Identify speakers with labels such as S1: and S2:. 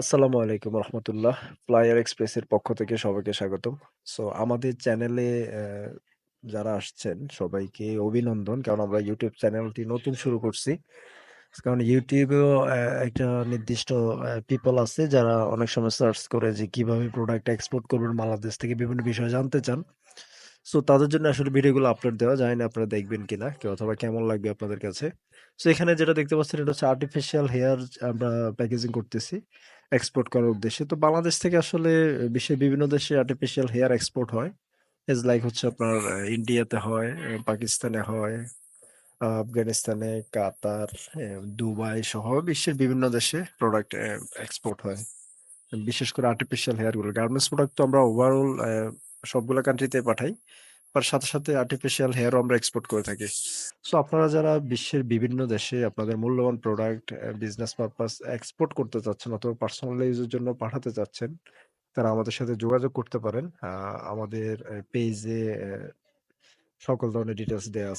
S1: আসসালামু আলাইকুম রহমতুল্লাহ। ফ্লাইয়ার এক্সপ্রেসের পক্ষ থেকে সবাইকে স্বাগতম। সো আমাদের চ্যানেলে যারা আসছেন সবাইকে অভিনন্দন। কারণ আমরা ইউটিউব চ্যানেলটি নতুন শুরু করছি। কারণ ইউটিউবেও একটা নির্দিষ্ট পিপল আছে যারা অনেক সময় সার্চ করে যে কিভাবে প্রোডাক্ট এক্সপোর্ট করবেন বাংলাদেশ থেকে বিভিন্ন বিষয় জানতে চান। সো তাদের জন্য আসলে ভিডিওগুলো আপলোড দেওয়া। জানি না আপনারা দেখবেন কিনা অথবা কেমন লাগবে আপনাদের কাছে। সো এখানে যেটা দেখতে পাচ্ছেন এটা হচ্ছে আর্টিফিশিয়াল হেয়ার আমরা প্যাকেজিং করতেছি এক্সপোর্ট করার উদ্দেশ্যে। তো বাংলাদেশ থেকে আসলে বিশ্বের বিভিন্ন দেশে আর্টিফিশিয়াল হেয়ার এক্সপোর্ট হয়। ইটস লাইক হচ্ছে আপনার ইন্ডিয়াতে হয়, পাকিস্তানে হয়, আফগানিস্তানে, কাতার, দুবাই সহ বিশ্বের বিভিন্ন দেশে প্রোডাক্ট এক্সপোর্ট হয়। বিশেষ করে আর্টিফিশিয়াল হেয়ার গুলো। গার্মেন্টস প্রোডাক্ট তো আমরা ওভারঅল সবগুলা কান্ট্রিতে পাঠাই। তার সাথে, সাথে আর্টিফিশিয়াল হেয়ারও আমরা এক্সপোর্ট করে থাকি। সো আপনারা যারা বিশ্বের বিভিন্ন দেশে আপনাদের মূল্যবান প্রোডাক্ট বিজনেস পারপাস এক্সপোর্ট করতে চাচ্ছেন অথবা পার্সোনাল ইউজের জন্য পাঠাতে চাচ্ছেন, তারা আমাদের সাথে যোগাযোগ করতে পারেন। আমাদের পেজে সকল ধরনের ডিটেইলস দেয়া আছে।